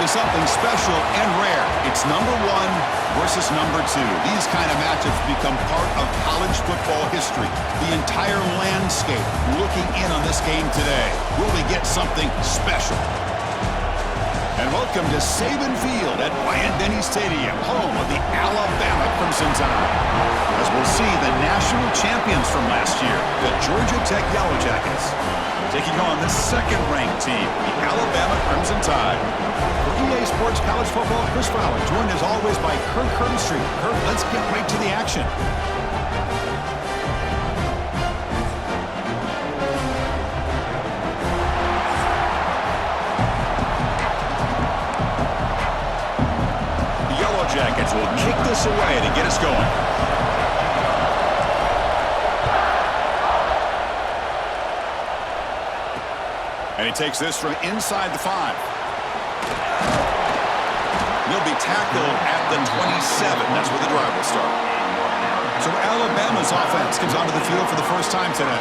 to something special and rare. It's number one versus number two. These kind of matchups become part of college football history. The entire landscape looking in on this game today. Will we get something special? And welcome to Saban Field at Bryant-Denny Stadium, home of the Alabama Crimson Tide. As we'll see the national champions from last year, the Georgia Tech Yellow Jackets, taking on the second-ranked team, the Alabama Crimson Tide. For EA Sports College Football, Chris Fowler, joined as always by Kirk Herbstreit. Kirk, let's get right to the action. Jackets will kick this away to get us going. And he takes this from inside the 5. He'll be tackled at the 27. That's where the drive will start. So Alabama's offense comes onto the field for the first time today.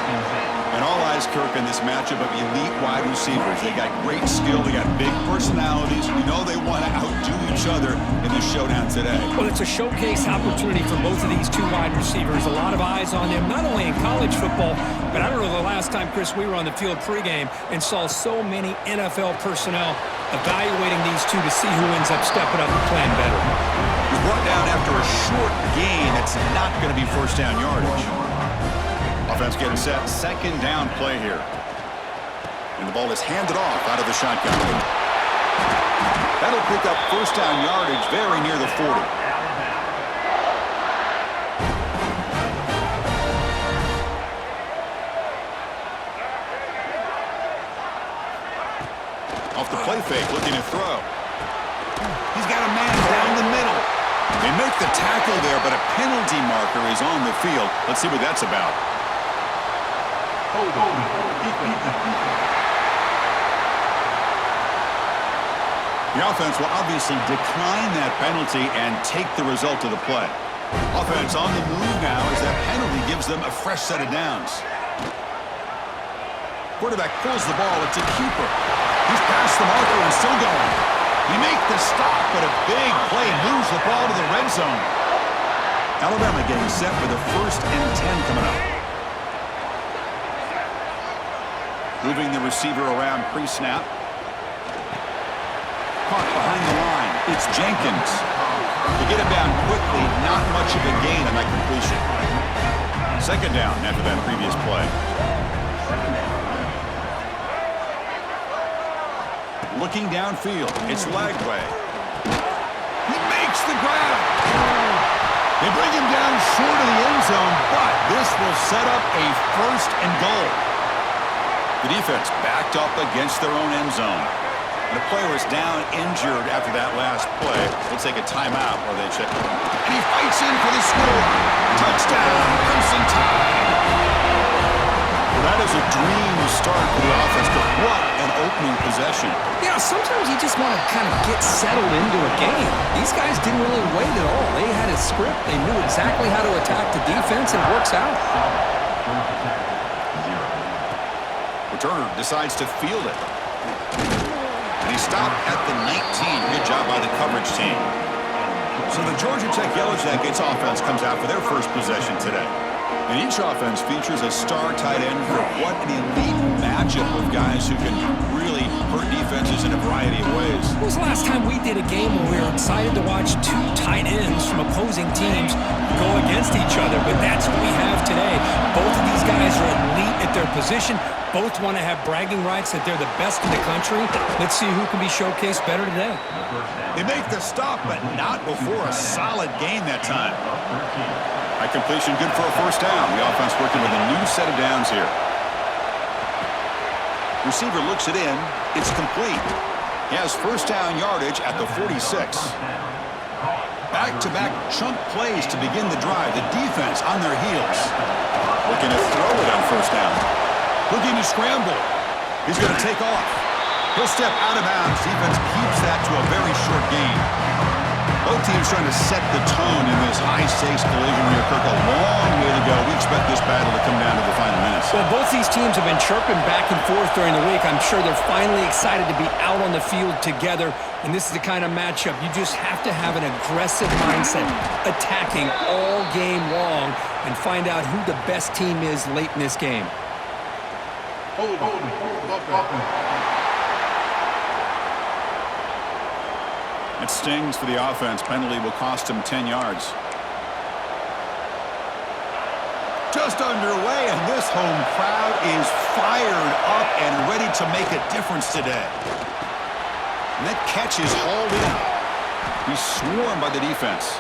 And all eyes, Kirk, in this matchup of elite wide receivers. They got great skill. They got big personalities. You know they want to outdo each other in this showdown today. Well, it's a showcase opportunity for both of these two wide receivers. A lot of eyes on them, not only in college football, but I don't know the last time, Chris, we were on the field pregame and saw so many NFL personnel evaluating these two to see who ends up stepping up and playing better. He's brought down after a short gain. That's not going to be first down yardage. Offense getting set. Second down play here. And the ball is handed off out of the shotgun. That'll pick up first down yardage very near the 40. Off the play fake, looking to throw. He's got a man down the middle. They make the tackle there, but a penalty marker is on the field. Let's see what that's about. The offense will obviously decline that penalty and take the result of the play. Offense on the move now as that penalty gives them a fresh set of downs. Quarterback pulls the ball. It's a keeper. He's past the marker and still going. He makes the stop, but a big play moves the ball to the red zone. Alabama getting set for the 1st and 10 coming up. Moving the receiver around pre-snap. Caught behind the line. It's Jenkins. To get him down quickly, not much of a gain on that completion. Second down after that previous play. Looking downfield. It's Lagway. He makes the grab. They bring him down short of the end zone, but this will set up a 1st and goal. The defense backed up against their own end zone. And the player is down injured after that last play. We'll take a timeout while they check. And he fights in for the score. Touchdown, Crimson Tide. Well, that is a dream start for the offense, but what an opening possession. Yeah, sometimes you just want to kind of get settled into a game. These guys didn't really wait at all. They had a script. They knew exactly how to attack the defense, and it works out. Turner decides to field it. And he stopped at the 19. Good job by the coverage team. So the Georgia Tech Yellow Jackets offense comes out for their first possession today. And each offense features a star tight end for what an elite matchup of guys who can really hurt defenses in a variety of ways. When was the last time we did a game where we were excited to watch two tight ends from opposing teams go against each other? But that's what we have today. Both of these guys are elite at their position. Both want to have bragging rights that they're the best in the country. Let's see who can be showcased better today. They make the stop, but not before a solid gain that time. High completion, good for a first down. The offense working with a new set of downs here. Receiver looks it in. It's complete. He has first down yardage at the 46. Back-to-back chunk plays to begin the drive. The defense on their heels. Looking to throw it on first down. Looking to scramble. He's going to take off. He'll step out of bounds. Defense keeps that to a very short gain. Both teams trying to set the tone in this high-stakes collision here, Kirk. A long way to go. We expect this battle to come down to the final minutes. Well, both these teams have been chirping back and forth during the week. I'm sure they're finally excited to be out on the field together, and this is the kind of matchup you just have to have an aggressive mindset, attacking all game long, and find out who the best team is late in this game. It stings for the offense. Penalty will cost him 10 yards. Just underway, and this home crowd is fired up and ready to make a difference today. And that catch is hauled in. He's swarmed by the defense.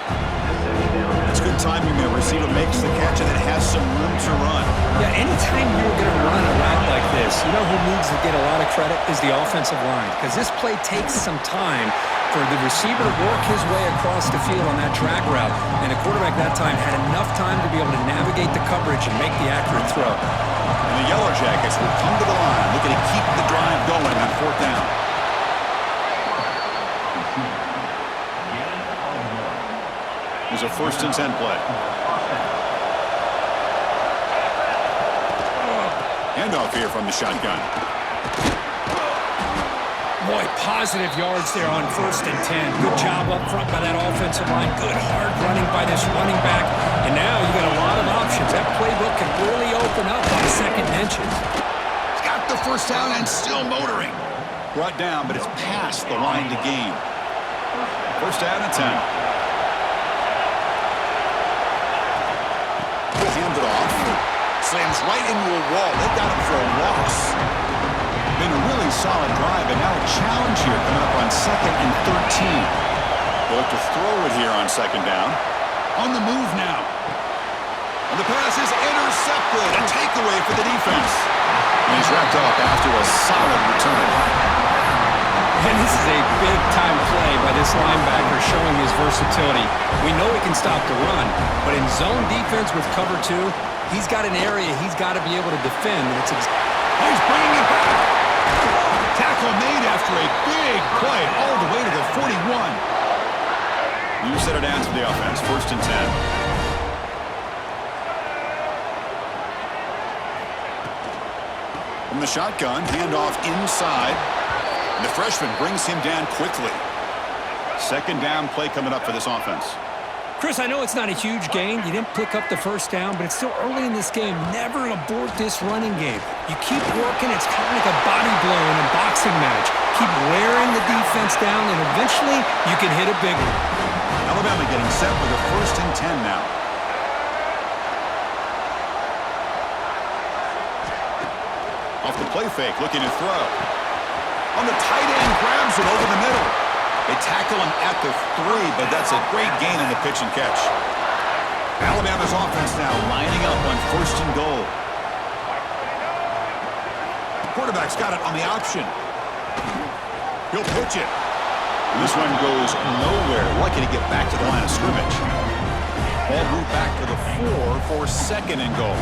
It's good timing. The receiver makes the catch and it has some room to run. Yeah, anytime you're going to run a route like this, you know who needs to get a lot of credit is the offensive line, because this play takes some time for the receiver to work his way across the field on that drag route, and the quarterback that time had enough time to be able to navigate the coverage and make the accurate throw. And the Yellow Jackets will come to the line, looking to keep the drive going on 4th down. There's a 1st and 10 play. Handoff here from the shotgun. Boy, positive yards there on 1st and 10. Good job up front by that offensive line. Good hard running by this running back. And now you got a lot of options. That playbook can really open up on 2nd and inches. He's got the 1st down and still motoring. Brought down, but it's past the line to gain. 1st down and 10. Hand it off. Slams right into a wall. They got him for a loss. Been a really solid drive, and now a challenge here coming up on 2nd and 13. They'll have to throw it here on 2nd down. On the move now. And the pass is intercepted. A takeaway for the defense. And he's wrapped up after a solid return. And this is a big-time play by this linebacker showing his versatility. We know he can stop the run, but in zone defense with cover 2, he's got an area he's got to be able to defend. And he's bringing it back. Tackle made after a big play all the way to the 41. You set it down to the offense. 1st and 10. From the shotgun, handoff inside. And the freshman brings him down quickly. 2nd down play coming up for this offense. Chris, I know it's not a huge gain. You didn't pick up the 1st down, but it's still early in this game. Never abort this running game. You keep working. It's kind of like a body blow in a boxing match. Keep wearing the defense down, and eventually you can hit a big one. Alabama getting set with a 1st and 10 now. Off the play fake, looking to throw. On the tight end, grabs it over the middle. They tackle him at the 3, but that's a great gain in the pitch and catch. Alabama's offense now lining up on 1st and goal. Quarterback's got it on the option. He'll pitch it. And this one goes nowhere. Lucky to get back to the line of scrimmage. Ball moved back to the 4 for 2nd and goal.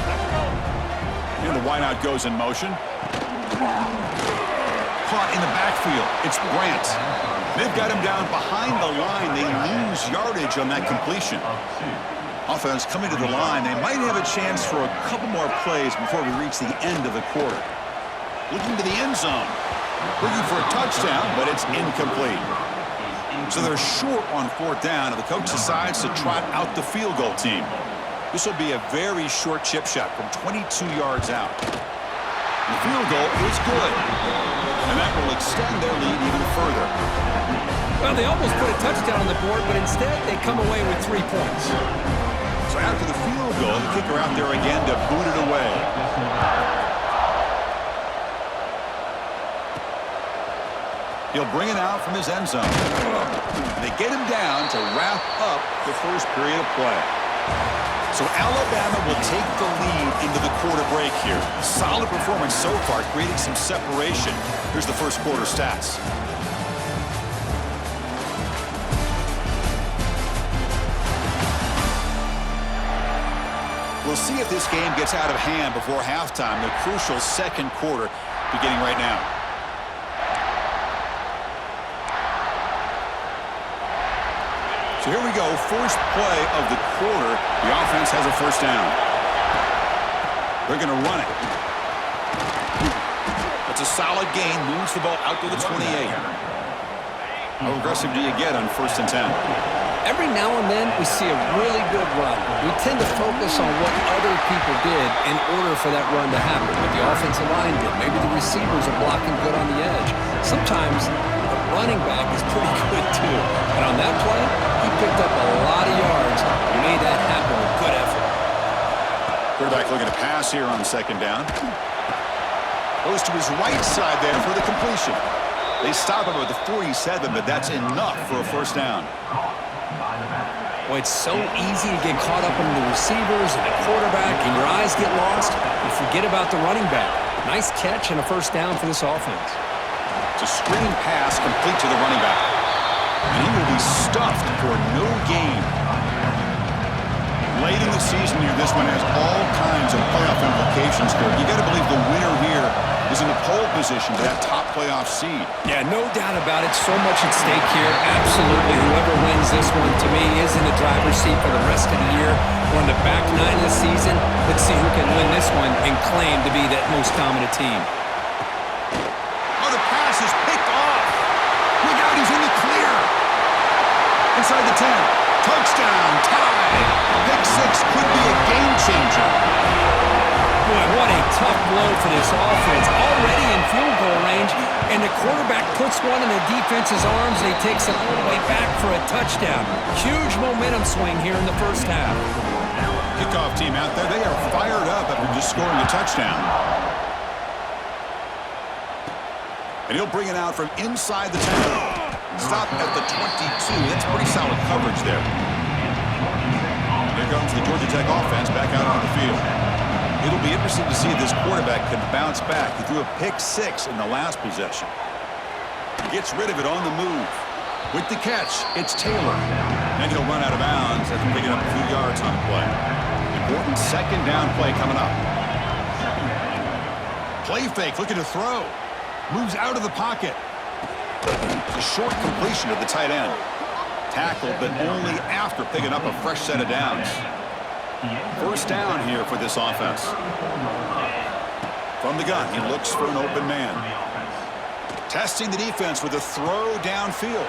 And the wideout goes in motion. Caught in the backfield. It's Brant. They've got him down behind the line. They lose yardage on that completion. Offense coming to the line. They might have a chance for a couple more plays before we reach the end of the quarter. Looking to the end zone. Looking for a touchdown, but it's incomplete. So they're short on 4th down, and the coach decides to trot out the field goal team. This will be a very short chip shot from 22 yards out. The field goal is good, and that will extend their lead even further. Well, they almost put a touchdown on the board, but instead they come away with 3 points. So after the field goal, the kicker out there again to boot it away. He'll bring it out from his end zone. They get him down to wrap up the 1st period of play. So Alabama will take the lead into the quarter break here. Solid performance so far, creating some separation. Here's the 1st quarter stats. We'll see if this game gets out of hand before halftime, the crucial 2nd quarter beginning right now. So here we go, 1st play of the quarter. The offense has a 1st down. They're going to run it. It's a solid gain. Moves the ball out to the 28. How aggressive do you get on 1st and 10? Every now and then, we see a really good run. We tend to focus on what other people did in order for that run to happen. What the offensive line did. Maybe the receivers are blocking good on the edge. Sometimes the running back is pretty good, too. And on that play, he picked up a lot of yards and made that happen with good effort. Quarterback looking to pass here on 2nd down. Goes to his right side there for the completion. They stop him at the 47, but that's enough for a 1st down. Boy, it's so easy to get caught up in the receivers and the quarterback, and your eyes get lost. You forget about the running back. Nice catch and a 1st down for this offense. It's a screen pass complete to the running back. And he will be stuffed for no gain. Late in the season here, this one has all kinds of playoff implications for it. You got to believe the winner here is in the pole position for that top playoff seed. Yeah, no doubt about it. So much at stake here. Absolutely. Whoever wins this one, to me, is in the driver's seat for the rest of the year. We're on the back 9 of the season. Let's see who can win this one and claim to be that most dominant team. Oh, the pass is picked off. Look out, he's in the clear. Inside the 10. Touchdown, tied. Pick 6 could be a game changer. Boy, what a tough blow for this offense. Already in field goal range, and the quarterback puts one in the defense's arms, and he takes it all the way back for a touchdown. Huge momentum swing here in the 1st half. Kickoff team out there, they are fired up after just scoring a touchdown. And he'll bring it out from inside the 10. Stop at the 22. That's pretty solid coverage there. Here comes the Georgia Tech offense back out on the field. It'll be interesting to see if this quarterback can bounce back. He threw a pick 6 in the last possession. He gets rid of it on the move. With the catch, it's Taylor. And he'll run out of bounds after picking up a few yards on the play. Important 2nd down play coming up. Play fake, looking to throw. Moves out of the pocket. It's a short completion to the tight end. Tackled, but only after picking up a fresh set of downs. 1st down here for this offense. From the gun, he looks for an open man. Testing the defense with a throw downfield.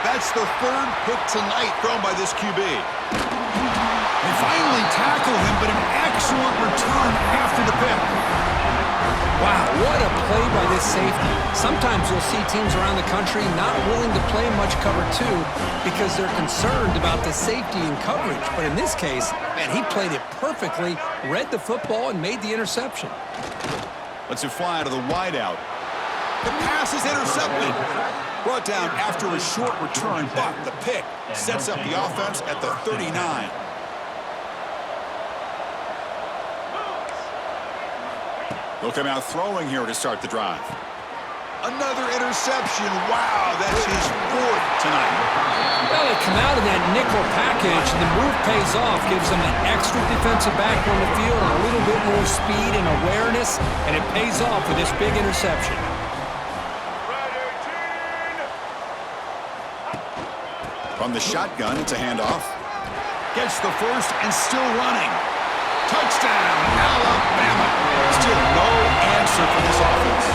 That's the 3rd pick tonight thrown by this QB. They finally tackle him, but an excellent return after the pick. Wow, what a play by this safety. Sometimes you'll see teams around the country not willing to play much cover 2 because they're concerned about the safety and coverage. But in this case, man, he played it perfectly, read the football, and made the interception. Lets it fly to the wideout. The pass is intercepted. Brought down after a short return, but the pick sets up the offense at the 39. They'll come out throwing here to start the drive. Another interception. Wow, that's his 4th tonight. Well, they come out of that nickel package, and the move pays off, gives them an extra defensive back on the field, and a little bit more speed and awareness, and it pays off with this big interception. From the shotgun, it's a handoff. Gets the 1st and still running. Touchdown, Alabama. Still no answer for this offense.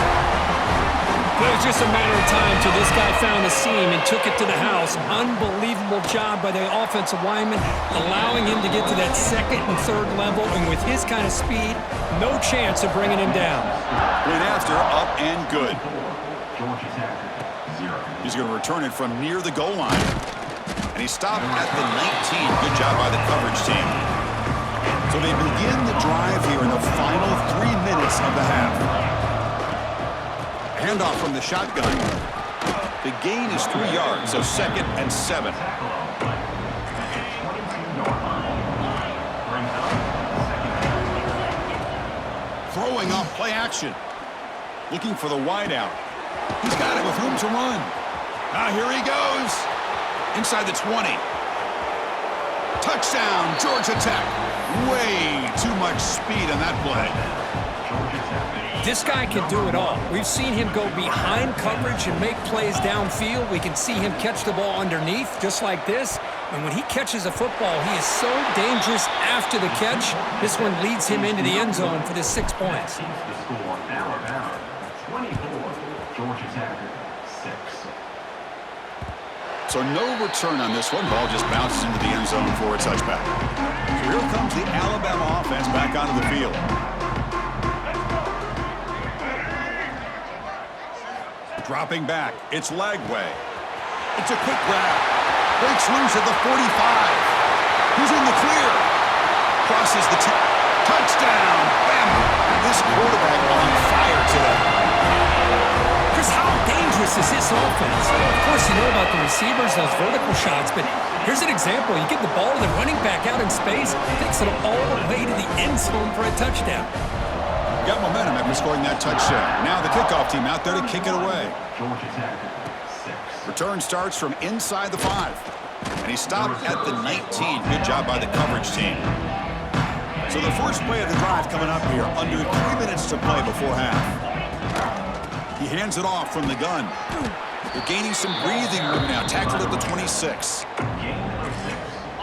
It was just a matter of time till this guy found the seam and took it to the house. Unbelievable job by the offensive lineman, allowing him to get to that 2nd and 3rd level, and with his kind of speed, no chance of bringing him down. Went after, up and good. He's going to return it from near the goal line. And he stopped at the 19. Good job by the coverage team. So they begin the drive here in the final 3 minutes of the half. Handoff from the shotgun. The gain is 3 yards, so 2nd and 7. Throwing off play action. Looking for the wideout. He's got it with room to run. Here he goes. Inside the 20. Touchdown, Georgia Tech. Way too much speed on that play. This guy can do it all. We've seen him go behind coverage and make plays downfield. We can see him catch the ball underneath, just like this. And when he catches a football, he is so dangerous after the catch. This one leads him into the end zone for the 6 points. The score, Alabama 24, Georgia Tech 6. So no return on this one. Ball just bounces into the end zone for a touchback. So here comes the Alabama offense back onto the field. Dropping back. It's Lagway. It's a quick grab. Breaks loose at the 45. He's in the clear. Crosses the 10. Touchdown. Bama. This quarterback on fire today. Chris, how dangerous is this offense? Of course, you know about the receivers, those vertical shots, but here's an example. You get the ball to the running back out in space, takes it all the way to the end zone for a touchdown. Got momentum after scoring that touchdown. Now the kickoff team out there to kick it away. Georgia Tech 6. Return starts from inside the 5. And he stopped at the 19. Good job by the coverage team. So the first play of the drive coming up here. Under 3 minutes to play before half. He hands it off from the gun. They're gaining some breathing room now. Tackled at the 26.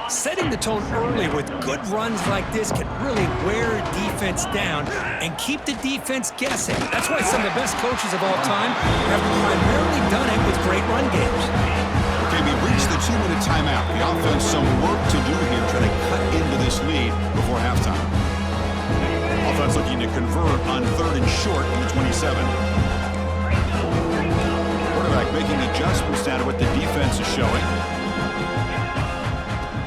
Setting the tone early with good runs like this can really wear a defense down and keep the defense guessing. That's why some of the best coaches of all time have primarily done it with great run games. Okay, we've reached the 2-minute timeout. The offense some work to do here, trying to cut into this lead before halftime. Offense looking to convert on 3rd and short from the 27. Quarterback making adjustments down to what the defense is showing.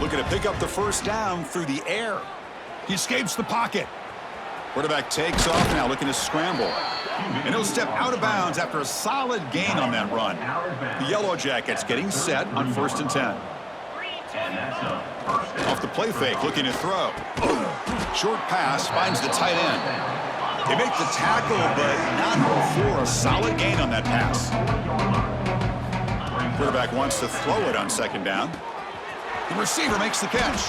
Looking to pick up the first down through the air. He escapes the pocket. Quarterback takes off now, looking to scramble. And he'll step out of bounds after a solid gain on that run. The Yellow Jackets getting set on 1st and 10. Off the play fake, looking to throw. Short pass, finds the tight end. They make the tackle, but not before a solid gain on that pass. Quarterback wants to throw it on 2nd down. The receiver makes the catch.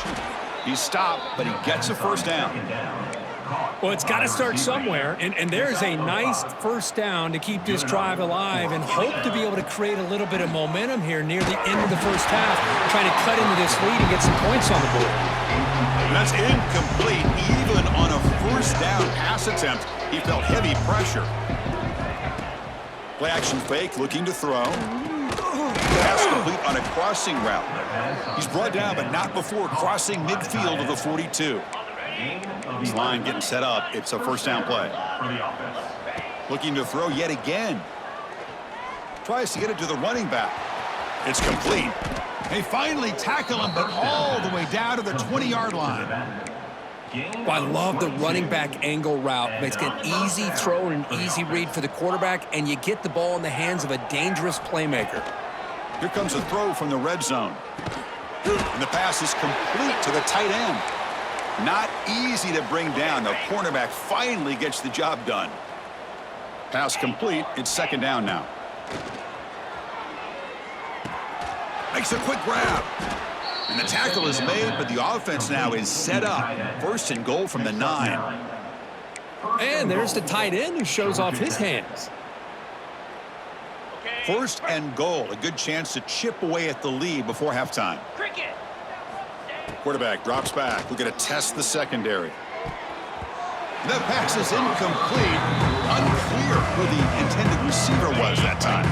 He's stopped, but he gets a first down. Well, it's got to start somewhere, and there's a nice first down to keep this drive alive and hope to be able to create a little bit of momentum here near the end of the first half, trying to cut into this lead and get some points on the board. That's incomplete. Even on a first down pass attempt, he felt heavy pressure. Play action fake, looking to throw. Pass complete on a crossing route. He's brought down, but not before crossing midfield of the 42. His line getting set up. It's a first down play. Looking to throw yet again. Tries to get it to the running back. It's complete. They finally tackle him, but all the way down to the 20-yard line. Well, I love the running back angle route. Makes it an easy throw and an easy read for the quarterback, and you get the ball in the hands of a dangerous playmaker. Here comes a throw from the red zone. And the pass is complete to the tight end. Not easy to bring down. The cornerback finally gets the job done. Pass complete. It's 2nd down now. Makes a quick grab. And the tackle is made, but the offense now is set up. 1st and goal from the 9. And there's the tight end who shows off his hands. 1st and goal. A good chance to chip away at the lead before halftime. Quarterback drops back. We're going to test the secondary. The pass is incomplete. Unclear who the intended receiver was that time.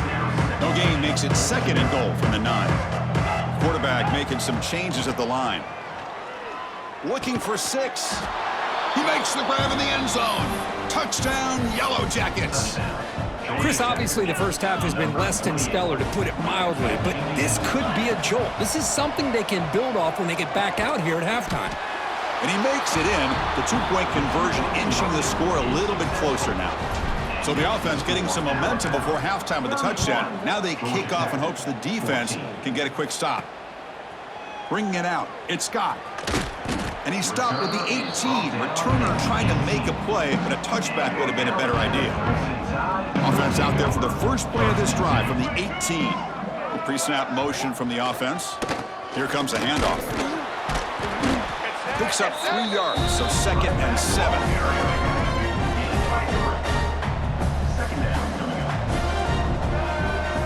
No gain makes it 2nd and goal from the 9. Quarterback making some changes at the line. Looking for 6. He makes the grab in the end zone. Touchdown, Yellow Jackets. Chris, obviously the first half has been less than stellar, to put it mildly, but this could be a jolt. This is something they can build off when they get back out here at halftime. And he makes it in. The 2-point conversion inching the score a little bit closer now. So the offense getting some momentum before halftime with the touchdown. Now they kick off in hopes the defense can get a quick stop. Bringing it out, it's Scott. And he stopped with the 18. Returner trying to make a play, but a touchback would have been a better idea. Offense out there for the first play of this drive from the 18. The pre-snap motion from the offense. Here comes a handoff. Picks up 3 yards, so 2nd and 7.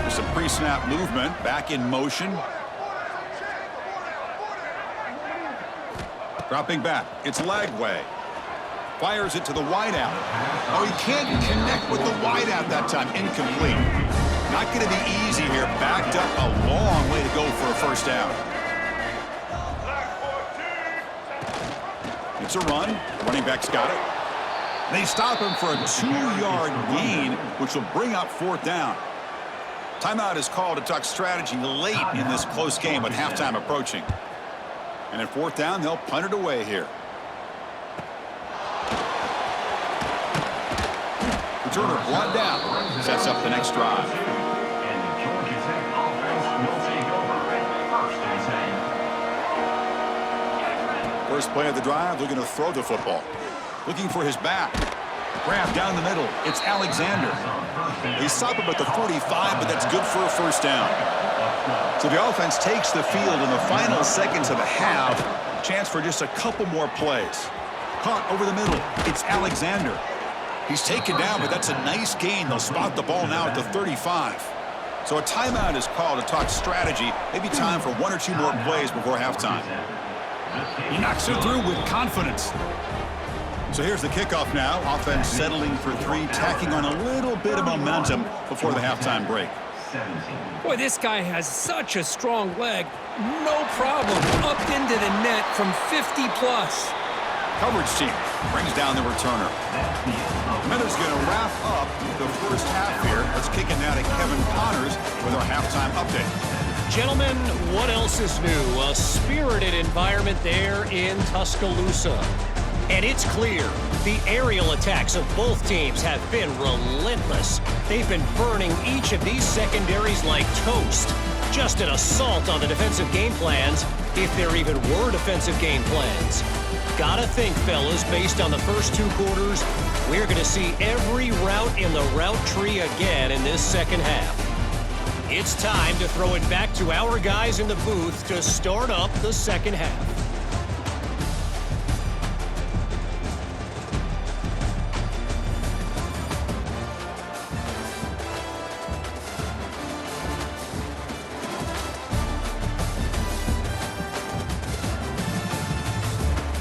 There's some pre-snap movement, back in motion. Dropping back. It's Lagway. Fires it to the wideout. Oh, he can't connect with the wideout that time. Incomplete. Not going to be easy here. Backed up a long way to go for a first down. It's a run. The running back's got it. They stop him for a 2-yard gain, which will bring up fourth down. Timeout is called to talk strategy late in this close game with halftime approaching. And at fourth down, they'll punt it away here. Returner brought down. Sets up the next drive. And the Georgia Tech offense will take over at first and 10. First play of the drive, looking to throw the football. Looking for his back. Grab down the middle. It's Alexander. They stop him at the 45, but that's good for a first down. So the offense takes the field in the final seconds of the half. Chance for just a couple more plays. Caught over the middle. It's Alexander. He's taken down, but that's a nice gain. They'll spot the ball now at the 35. So a timeout is called to talk strategy. Maybe time for 1 or 2 more plays before halftime. He knocks it through with confidence. So here's the kickoff now. Offense settling for 3, tacking on a little bit of momentum before the halftime break. Boy, this guy has such a strong leg. No problem. Up into the net from 50-plus. Coverage team brings down the returner. Minutes going to wrap up the first half here. Let's kick it now to Kevin Connors with our halftime update. Gentlemen, what else is new? A spirited environment there in Tuscaloosa. And it's clear, the aerial attacks of both teams have been relentless. They've been burning each of these secondaries like toast. Just an assault on the defensive game plans, if there even were defensive game plans. Gotta think, fellas, based on the first 2 quarters, we're going to see every route in the route tree again in this second half. It's time to throw it back to our guys in the booth to start up the second half.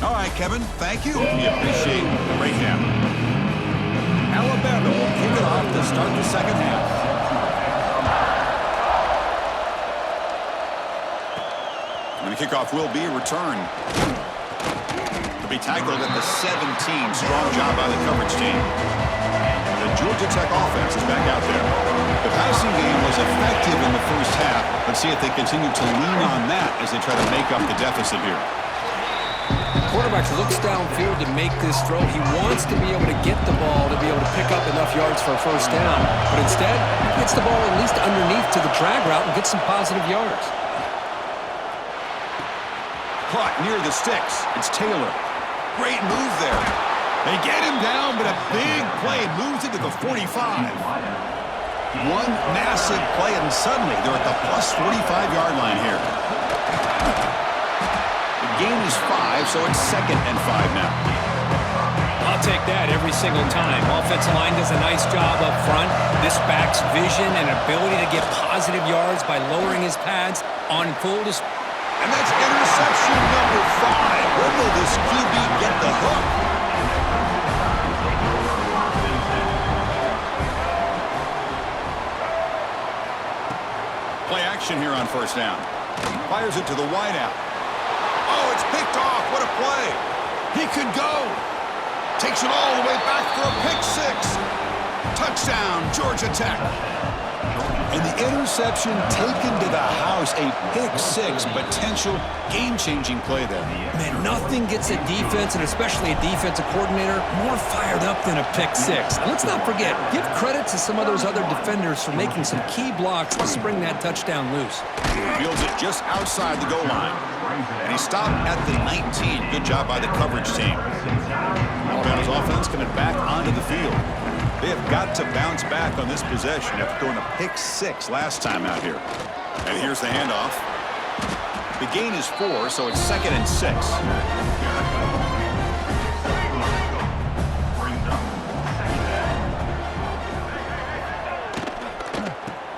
All right, Kevin, thank you. We appreciate the breakdown. Alabama will kick it off to start the second half. And the kickoff will be returned. It'll be tackled at the 17. Strong job by the coverage team. The Georgia Tech offense is back out there. The passing game was effective in the first half. Let's see if they continue to lean on that as they try to make up the deficit here. Quarterback looks downfield to make this throw. He wants to be able to get the ball to be able to pick up enough yards for a first down. But instead, he gets the ball at least underneath to the drag route and gets some positive yards. Caught near the sticks. It's Taylor. Great move there. They get him down, but a big play moves it to the 45. One massive play, and suddenly they're at the plus 45-yard line here. Gain is 5, so it's 2nd and 5 now. I'll take that every single time. Offensive line does a nice job up front. This back's vision and ability to get positive yards by lowering his pads on full display. And that's interception number 5. Where will this QB get the hook? Play action here on first down. Fires it to the wideout. Oh, it's picked off. What a play. He could go. Takes it all the way back for a pick 6. Touchdown, Georgia Tech. And the interception taken to the house. A pick 6 potential game-changing play there. Man, nothing gets a defense, and especially a defensive coordinator, more fired up than a pick 6. And let's not forget, give credit to some of those other defenders for making some key blocks to spring that touchdown loose. Fields it just outside the goal line. And he stopped at the 19. Good job by the coverage team. Alabama's offense coming back onto the field. They have got to bounce back on this possession after throwing a pick 6 last time out here. And here's the handoff. The gain is 4, so it's 2nd and 6.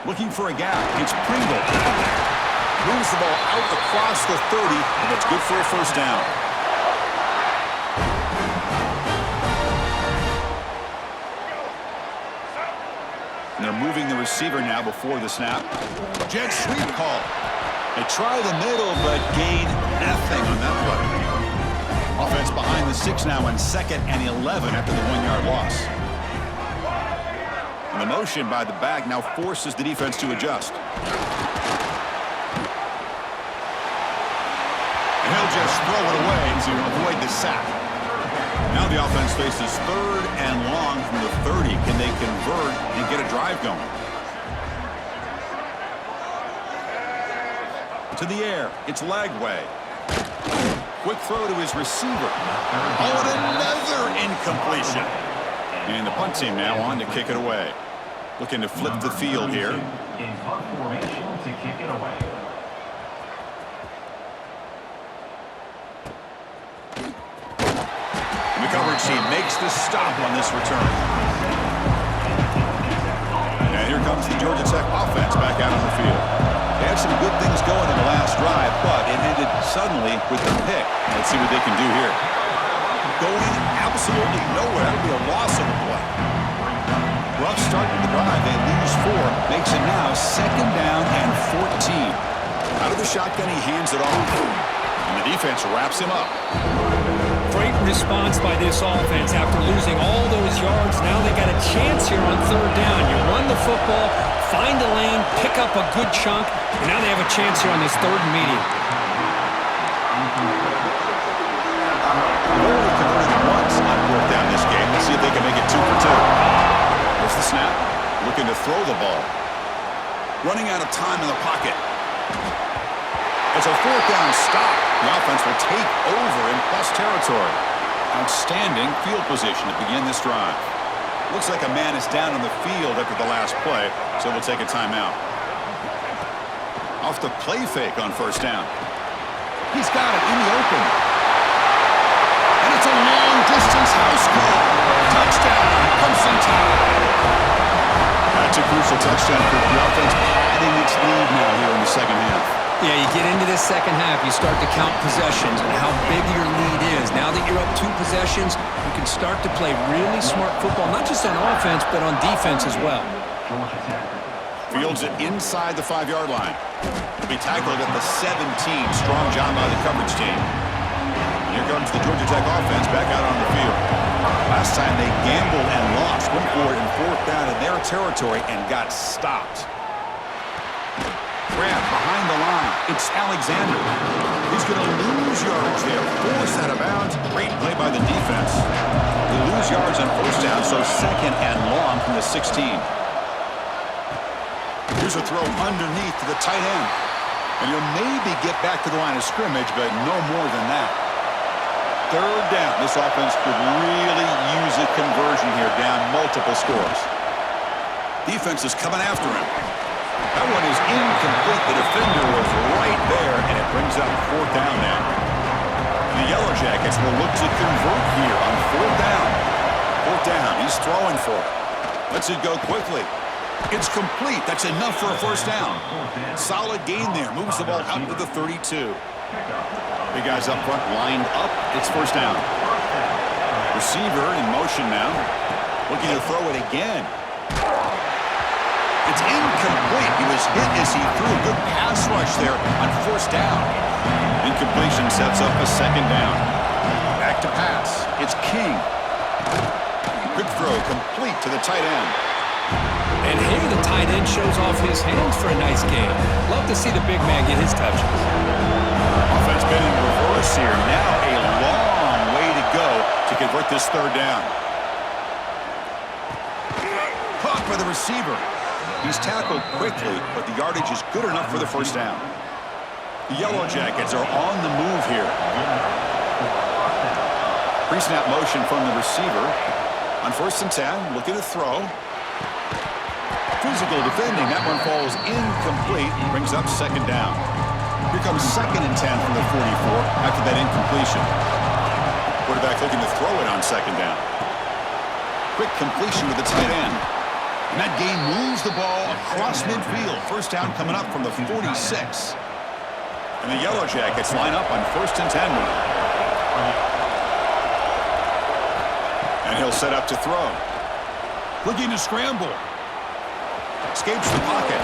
Looking for a gap. It's Pringle. Moves the ball out across the 30, and it's good for a first down. And they're moving the receiver now before the snap. Jet sweep call. They try the middle, but gain nothing on that play. Offense behind the 6 now on 2nd and 11 after the 1-yard loss. And the motion by the back now forces the defense to adjust. And he'll just throw it away to avoid the sack. Now the offense faces 3rd and long from the 30. Can they convert and get a drive going? To the air. It's Lagway. Quick throw to his receiver. Oh, and another incompletion. And the punt team now on to kick it away. Looking to flip the field here. In punt formation to kick it away. The coverage team makes the stop on this return. And here comes the Georgia Tech offense back out on the field. They had some good things going in the last drive, but it ended suddenly with the pick. Let's see what they can do here. Going absolutely nowhere. That would be a loss of a play. Rough start to the drive. They lose 4. Makes it now 2nd down and 14. Out of the shotgun, he hands it off. And the defense wraps him up. Great response by this offense after losing all those yards. Now they got a chance here on 3rd down. You run the football, find a lane, pick up a good chunk, and now they have a chance here on this 3rd and medium. They've only converted once on 4th down this game. Let's see if they can make it 2 for 2. There's the snap. Looking to throw the ball. Running out of time in the pocket. It's a 4th down stop. The offense will take over in plus territory. Outstanding field position to begin this drive. Looks like a man is down on the field after the last play, so we'll take a timeout. Off the play fake on 1st down. He's got it in the open. And it's a long-distance house call. Touchdown, Crimson Tide. That's a crucial touchdown for the offense, padding its lead now here in the 2nd half. Yeah, you get into this 2nd half, you start to count possessions and how big your lead is. Now that you're up 2 possessions, you can start to play really smart football, not just on offense, but on defense as well. Fields it inside the 5-yard line. He'll be tackled at the 17. Strong job by the coverage team. And here comes the Georgia Tech offense back out on the field. Last time they gambled and lost. Went for it in 4th down in their territory and got stopped. Grab behind the line. It's Alexander. He's going to lose yards there. Forced out of bounds. Great play by the defense. They lose yards on 1st down, so 2nd and long from the 16. Here's a throw underneath to the tight end. And he'll maybe get back to the line of scrimmage, but no more than that. 3rd down. This offense could really use a conversion here, down multiple scores. Defense is coming after him. That one is incomplete. The defender was right there, and it brings up 4th down now. And the Yellow Jackets will look to convert here on 4th down. 4th down. He's throwing for it. Lets it go quickly. It's complete. That's enough for a 1st down. Solid gain there. Moves the ball out to the 32. Big guys up front lined up. It's 1st down. Receiver in motion now. Looking to throw it again. It's incomplete. He was hit as he threw a good pass rush there on 1st down. Incompletion sets up a 2nd down. Back to pass. It's King. Quick throw complete to the tight end. And here the tight end shows off his hands for a nice game. Love to see the big man get his touches. Offense been in reverse here. Now a long way to go to convert this 3rd down. Caught by the receiver. He's tackled quickly, but the yardage is good enough for the 1st down. The Yellow Jackets are on the move here. Pre-snap motion from the receiver. On 1st and 10, looking to throw. Physical defending. That one falls incomplete. Brings up 2nd down. Here comes 2nd and 10 from the 44 after that incompletion. Quarterback looking to throw it on 2nd down. Quick completion to the tight end. And that game moves the ball across midfield. 1st down coming up from the 46. And the Yellow Jackets line up on 1st and 10. And he'll set up to throw. Looking to scramble. Escapes the pocket.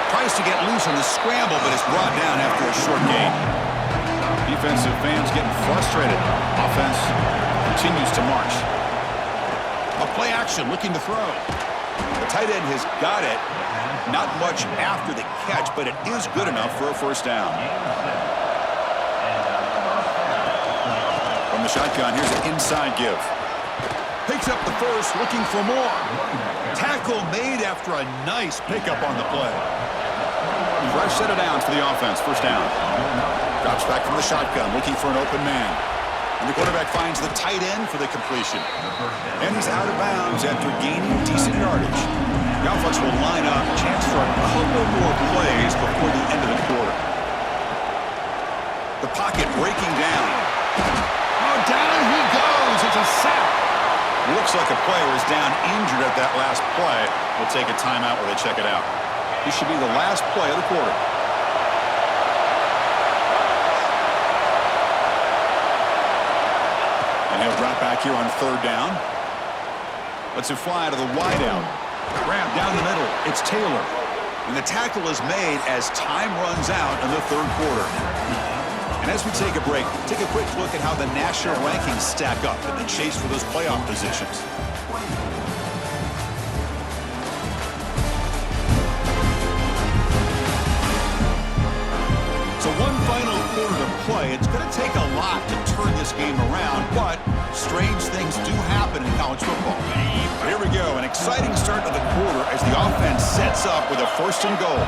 Tries to get loose on the scramble, but is brought down after a short gain. Defensive fans getting frustrated. Offense continues to march. A play action, looking to throw. The tight end has got it. Not much after the catch, but it is good enough for a first down. From the shotgun, here's an inside give. Picks up the first, looking for more. Tackle made after a nice pickup on the play. Fresh set of downs for the offense, first down. Drops back from the shotgun, looking for an open man. And the quarterback finds the tight end for the completion. And he's out of bounds after gaining decent yardage. The offense will line up, chance for a couple more plays before the end of the quarter. The pocket breaking down. Oh, down he goes. It's a sack. Looks like a player is down injured at that last play. We'll take a timeout where they check it out. This should be the last play of the quarter. And he'll drop back here on third down. Lets it fly to the wideout. Grab down the middle. It's Taylor. And the tackle is made as time runs out in the third quarter. And as we take a break, take a quick look at how the national rankings stack up in the chase for those playoff positions. So one final quarter to play. It's going to take a lot to turn this game around, but strange things do happen in college football. Here we go, an exciting start to the quarter as the offense sets up with a first and goal.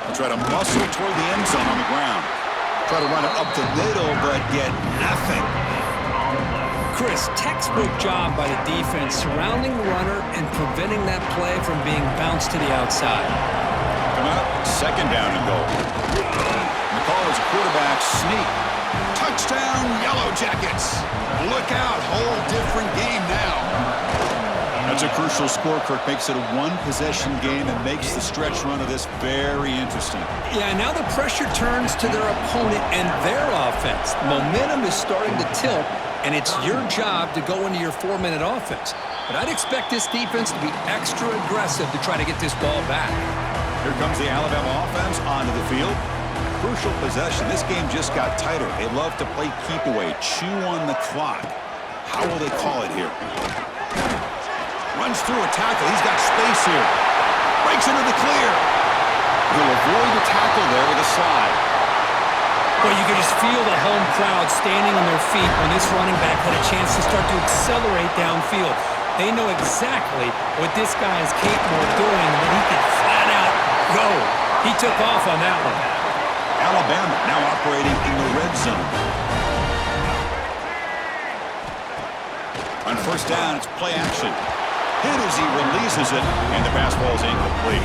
They'll try to muscle toward the end zone on the ground. Try to run it up the middle, but get nothing. Chris, textbook job by the defense surrounding the runner and preventing that play from being bounced to the outside. Coming up, second down and goal. And the call is a quarterback sneak. Touchdown, Yellow Jackets. Look out, whole different game now. That's a crucial score. Kirk makes it a one-possession game and makes the stretch run of this very interesting. Yeah, now the pressure turns to their opponent and their offense. Momentum is starting to tilt, and it's your job to go into your 4-minute offense. But I'd expect this defense to be extra aggressive to try to get this ball back. Here comes the Alabama offense onto the field. Crucial possession. This game just got tighter. They love to play keep away, chew on the clock. How will they call it here? Runs through a tackle. He's got space here. Breaks into the clear. He'll avoid the tackle there with a slide. Well, you can just feel the home crowd standing on their feet when this running back had a chance to start to accelerate downfield. They know exactly what this guy is capable of doing, and that he can flat out go. He took off on that one. Alabama now operating in the red zone. On first down, it's play action. Hit as he releases it, and the pass ball is incomplete.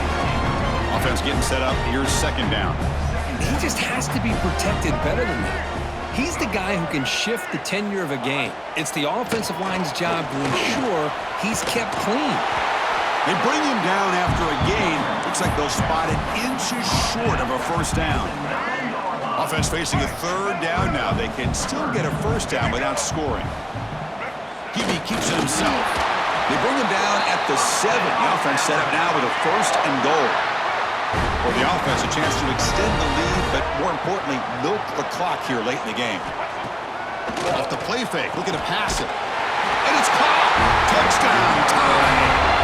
Offense getting set up. Here's second down. He just has to be protected better than that. He's the guy who can shift the tenure of a game. It's the offensive line's job to ensure he's kept clean. They bring him down after a gain. Looks like they'll spot it inches short of a first down. Offense facing a third down now. They can still get a first down without scoring. Hebe keeps it himself. They bring him down at the 7. The offense set up now with a first and goal. For the offense, a chance to extend the lead, but more importantly, milk the clock here late in the game. Off the play fake, looking to pass it. And it's caught! Touchdown, tie!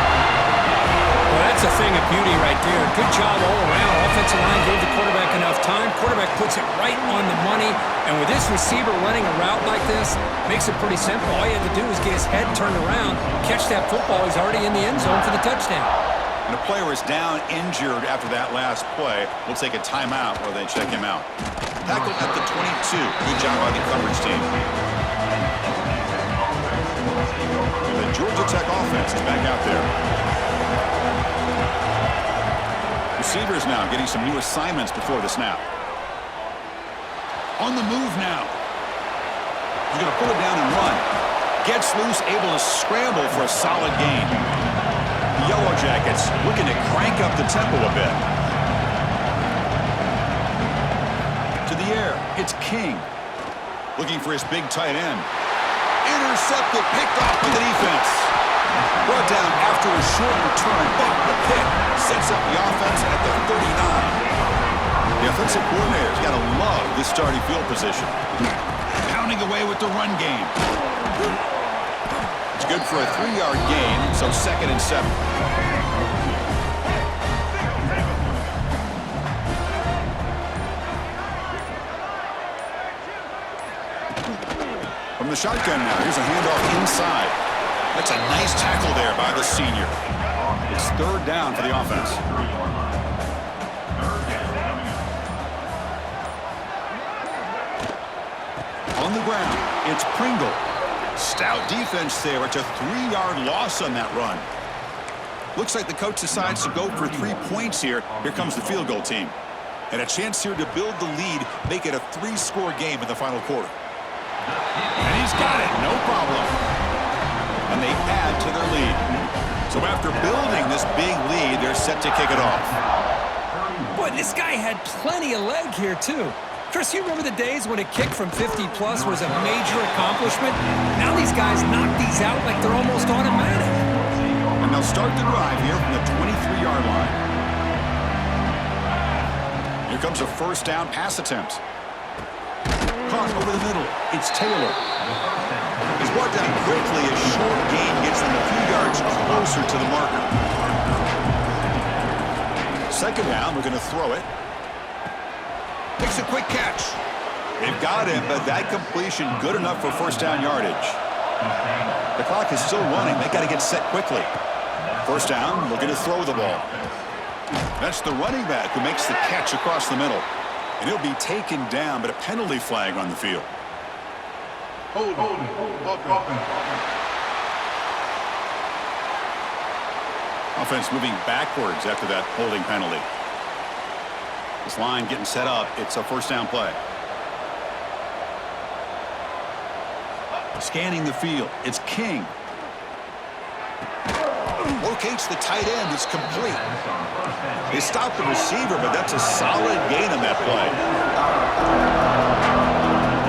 Well, that's a thing of beauty right there. Good job all around. Offensive line gave the quarterback enough time. Quarterback puts it right on the money. And with this receiver running a route like this, makes it pretty simple. All you have to do is get his head turned around, catch that football. He's already in the end zone for the touchdown. And a player is down injured after that last play. We'll take a timeout while they check him out. Tackle at the 22. Good job by the coverage team. And the Georgia Tech offense is back out there. Receivers now getting some new assignments before the snap. On the move now. He's going to pull it down and run. Gets loose, able to scramble for a solid gain. The Yellow Jackets looking to crank up the tempo a bit. To the air, it's King. Looking for his big tight end. Intercepted, picked off by the defense. Brought down after a short return, but the pick sets up the offense at the 39. The offensive coordinator's got to love this starting field position. Pounding away with the run game. It's good for a 3-yard gain, so 2nd and 7. From the shotgun now, here's a handoff inside. That's a nice tackle there by the senior. It's 3rd down for the offense. On the ground, it's Pringle. Stout defense there. It's a 3-yard loss on that run. Looks like the coach decides to go for 3 points here. Here comes the field goal team. And a chance here to build the lead, make it a 3-score game in the final quarter. And he's got it, no problem. And they add to their lead. So after building this big lead, they're set to kick it off. Boy, this guy had plenty of leg here, too. Chris, you remember the days when a kick from 50-plus was a major accomplishment? Now these guys knock these out like they're almost automatic. And they'll start the drive here from the 23-yard line. Here comes a 1st down pass attempt. Caught over the middle. It's Taylor. He's brought down quickly. A short gain gets them a few yards closer to the marker. 2nd down, we're going to throw it. Makes a quick catch. They've got him, but that completion good enough for 1st down yardage. The clock is still running. They got to get set quickly. 1st down, looking to throw the ball. That's the running back who makes the catch across the middle. And he'll be taken down, but a penalty flag on the field. Offense moving backwards after that holding penalty. This line getting set up. It's a 1st down play. Scanning the field. It's King. Locates the tight end. It's complete. They stopped the receiver, but that's a solid gain on that play.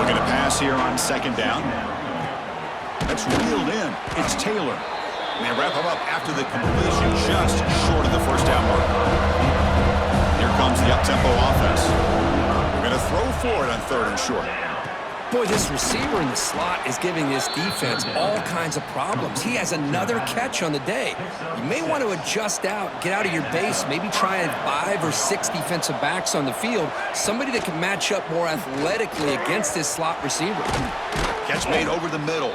Looking to pass here on 2nd down. That's reeled in. It's Taylor. And they wrap him up after the completion just short of the 1st down mark. Here comes the up-tempo offense. We're going to throw for it on 3rd and short. Boy, this receiver in the slot is giving this defense all kinds of problems. He has another catch on the day. You may want to adjust out, get out of your base, maybe try 5 or 6 defensive backs on the field, somebody that can match up more athletically against this slot receiver. Catch made over the middle.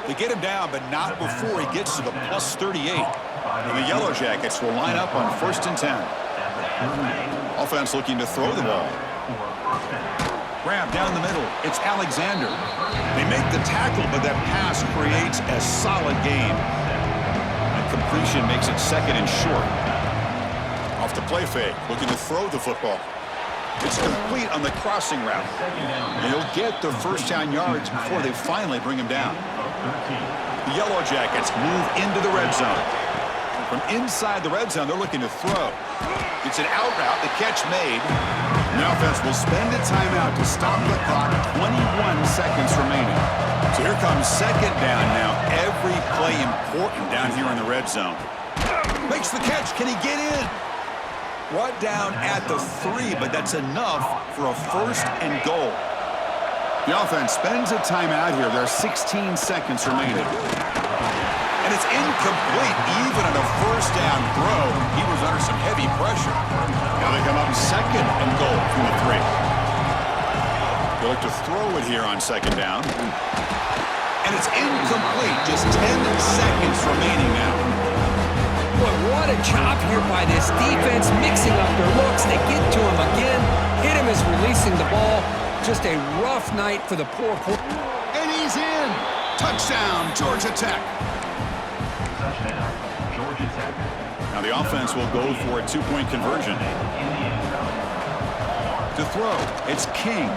They get him down, but not before he gets to the plus 38. And the Yellow Jackets will line up on 1st and 10. Offense looking to throw the ball. Grab down the middle. It's Alexander. They make the tackle, but that pass creates a solid gain. And completion makes it 2nd and short. Off the play fake, looking to throw the football. It's complete on the crossing route. And he'll get the 1st down yards before they finally bring him down. The Yellow Jackets move into the red zone. From inside the red zone, they're looking to throw. It's an out route, the catch made. And the offense will spend a timeout to stop the clock, 21 seconds remaining. So here comes 2nd down now. Every play important down here in the red zone. Makes the catch, can he get in? Brought down at the 3, but that's enough for a 1st and goal. The offense spends a timeout here. There are 16 seconds remaining. And it's incomplete. Even on a 1st down throw, he was under some heavy pressure. Now they come up 2nd and goal from the 3. They look to throw it here on 2nd down. And it's incomplete. Just 10 seconds remaining now. Boy, what a job here by this defense, mixing up their looks. They get to him again. Hit him as releasing the ball. Just a rough night for the poor quarterback. And he's in. Touchdown, Georgia Tech. Now the offense will go for a 2-point conversion. To throw, it's King.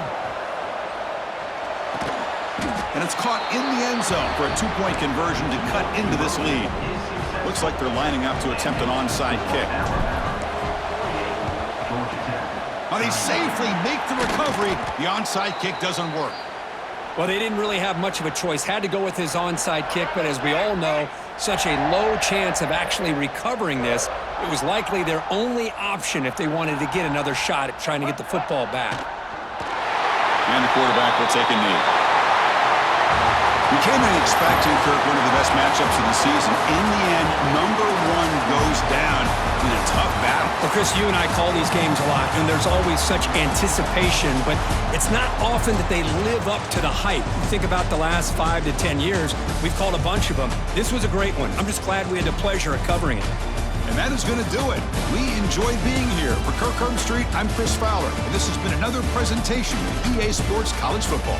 And it's caught in the end zone for a 2-point conversion to cut into this lead. Looks like they're lining up to attempt an onside kick. Now they safely make the recovery. The onside kick doesn't work. Well, they didn't really have much of a choice. Had to go with his onside kick, but as we all know, such a low chance of actually recovering this. It was likely their only option if they wanted to get another shot at trying to get the football back. And the quarterback will take a knee. We came in expecting, Kirk, one of the best matchups of the season. In the end, number 1 goes down in a tough battle. Well, Chris, you and I call these games a lot, and there's always such anticipation, but it's not often that they live up to the hype. You think about the last 5 to 10 years, we've called a bunch of them. This was a great one. I'm just glad we had the pleasure of covering it. And that is going to do it. We enjoyed being here. For Kirk Herbstreit, I'm Chris Fowler, and this has been another presentation of EA Sports College Football.